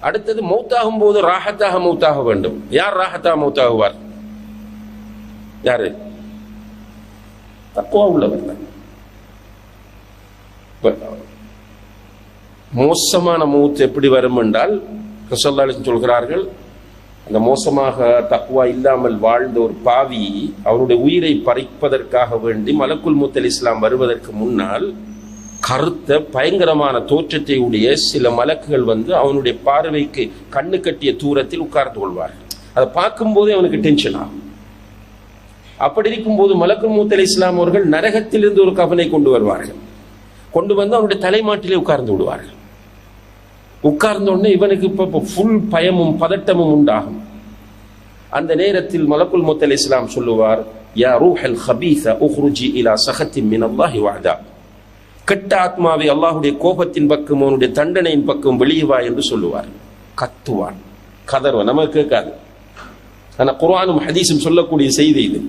அடுத்தது மௌத்தாகும் போது ராஹத்தாக மௌத்தாக வேண்டும். யார் ராஹத்தாக மௌத்தாகுவார்? யாரு? தக்வா உள்ளவர் தான். மோசமான மௌத் எப்படி வரும் என்றால் ரசூலுல்லாஹி அலைஹி சொல்கிறார்கள், அந்த மோசமாக தக்வா இல்லாமல் வாழ்ந்த ஒரு பாவி அவருடைய உயிரை பறிப்பதற்காக வேண்டி மலக்குல் மௌத் அலைஹிஸ்ஸலாம் வருவதற்கு முன்னால் கருத்த பயங்கரமான தோற்றத்தை உடைய சில மலக்குகள் வந்து அவனுடைய பார்வைக்கு கண்ணு கட்டிய தூரத்தில் உட்கார்ந்து கொள்வார்கள். அதை பார்க்கும் போதே அவனுக்கு டென்ஷன் ஆகும். அப்படி இருக்கும் போது மலக்குல் மௌத் அலைஹிஸ்ஸலாம் அவர்கள் நரகத்திலிருந்து ஒரு கஃனை கொண்டு வருவார்கள். கொண்டு வந்து அவனுடைய தலைமாட்டிலே உட்கார்ந்து விடுவார்கள். உட்கார்ந்த உடனே இவனுக்கு இப்போ ஃபுல் பயமும் பதட்டமும் உண்டாகும். அந்த நேரத்தில் மலக்குல் மௌத் அலைஹிஸ்ஸலாம் சொல்லுவார், யா ரூஹல் ஹபீஸ உக்ருஜி இலா சஹத்தின் மினல்லாஹி வஅதா. கெட்ட ஆத்மாவை அல்லாஹ்வுடைய கோபத்தின் பக்கம் அவனுடைய தண்டனையின் பக்கம் வெளியே வா என்று சொல்லுவார். கத்துவான், கதறுவான். நமக்கு கேட்காது, ஆனா குர்ஆனும் ஹதீஸும் சொல்லக்கூடிய செய்தி இது.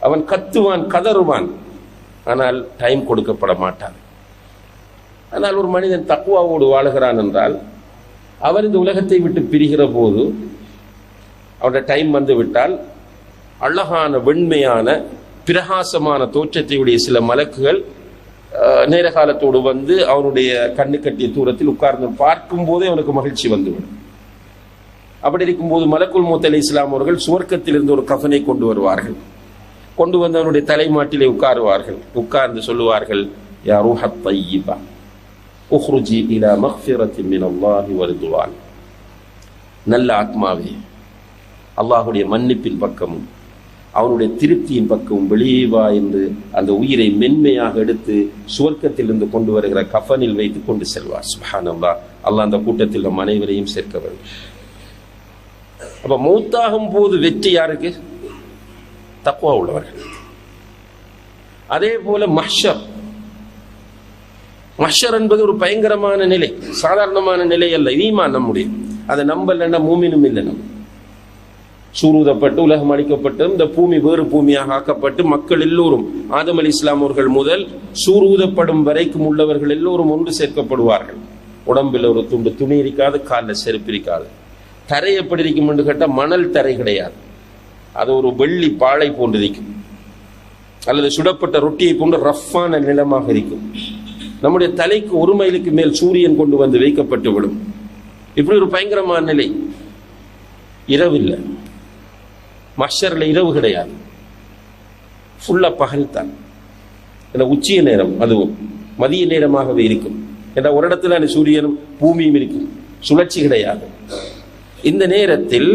அவன் கத்துவான், கதறுவான், ஆனால் டைம் கொடுக்கப்பட மாட்டான். ஆனால் ஒரு மனிதன் தக்வாவோடு வாழுகிறான் என்றால் அவன் இந்த உலகத்தை விட்டு பிரிகிற போது அவனுடைய டைம் வந்து விட்டால் அழகான வெண்மையான பிரகாசமான தோற்றத்தையுடைய சில மலக்குகள் நேர காலத்தோடு வந்து அவனுடைய கண்ணு கட்டிய தூரத்தில் உட்கார்ந்து பார்க்கும் போதே அவனுக்கு மகிழ்ச்சி வந்துவிடும். அப்படி இருக்கும்போது மலக்குல் மௌத் அலைஹிஸ்ஸலாம் அவர்கள் சுவர்க்கத்திலிருந்து ஒரு கஃனை கொண்டு வருவார்கள். கொண்டு வந்து அவனுடைய தலைமாட்டிலே உட்காருவார்கள். உட்கார்ந்து சொல்லுவார்கள், யா ரூஹத் தய்யிபா உக்ருஜி இலா மக்ஃபிரத்தின் மினல்லாஹி வ ரிதுவான். நல்ல ஆத்மாவே, அல்லாஹ்வுடைய மன்னிப்பின் பக்கமும் அவனுடைய திருப்தியின் பக்கமும் வெளியே வா என்று அந்த உயிரை மென்மையாக எடுத்து சுவர்க்கத்திலிருந்து கொண்டு வருகிற கஃனில் வைத்து கொண்டு செல்வார். சுப்ஹானல்லாஹ். அல்லாஹ் அந்த கூட்டத்தில் நம் அனைவரையும் சேர்க்க வேண்டும். அப்ப மௌத்தாகும் போது வெற்றி யாருக்கு? தக்வா உள்ளவர்கள். அதே போல மஹ்ஷர் என்பது ஒரு பயங்கரமான நிலை, சாதாரணமான நிலை அல்ல. ஈமான் நம்முடைய, அதை நம்பலன்னா மூமினும் இல்லை. நம்ம சூருதப்பட்டு உலகம் அளிக்கப்பட்டு இந்த பூமி வேறு பூமியாக ஆக்கப்பட்டு மக்கள் எல்லோரும் ஆதம் அலைஹிஸ்ஸலாம் அவர்கள் முதல் சூருதப்படும் வரைக்கும் உள்ளவர்கள் எல்லோரும் ஒன்று சேர்க்கப்படுவார்கள். உடம்பில் ஒரு துண்டு துணி இருக்காது, காலில் செருப்பு இருக்காது. தரை எப்படி இருக்கும் என்று கேட்டால் மணல் தரை கிடையாது, அது ஒரு வெள்ளி பாலை போன்று இருக்கும், அல்லது சுடப்பட்ட ரொட்டியை போன்று ரஃப்பான நிலமாக இருக்கும். நம்முடைய தலைக்கு 1 மைலுக்கு மேல் சூரியன் கொண்டு வந்து வைக்கப்பட்டு விடும். இப்படி ஒரு பயங்கரமான நிலை. இரவு இல்லை, மஹ்ஷர்ல இரவு கிடையாது, ஃபுல்லா பகல் தான். உச்சிய நேரம் அதுவும் மதிய நேரமாகவே இருக்கும். ஏன்னா ஒரு இடத்துல சூரியனும் பூமியும் இருக்கும், சுழற்சி கிடையாது. இந்த நேரத்தில்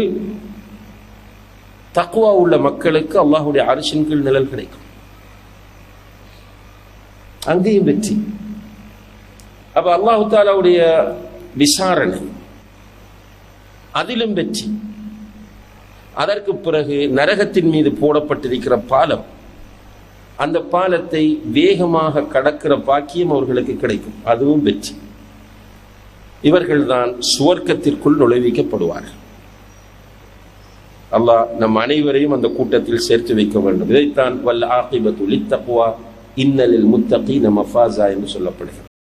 தக்வா உள்ள மக்களுக்கு அல்லாஹ்வுடைய அர்ஷின் கீழ் நிழல் கிடைக்கும். அங்கேயும் வெற்றி. அப்ப அல்லாஹ் தஆலாவுடைய விசாரணை, அதிலும் வெற்றி. அதற்கு பிறகு நரகத்தின் மீது போடப்பட்டிருக்கிற பாலம், அந்த பாலத்தை வேகமாக கடக்கிற பாக்கியம் அவர்களுக்கு கிடைக்கும், அதுவும் வெற்றி. இவர்கள்தான் சுவர்க்கத்திற்குள் நுழைவிக்கப்படுவார்கள். அல்லாஹ் நம் அனைவரையும் அந்த கூட்டத்தில் சேர்த்து வைக்க வேண்டும். இதைத்தான் வல் ஆகிபத்து லித்தக்வா இன்னலில் முத்தகீன மஃபாஸா என்று சொல்லப்படுகிறது.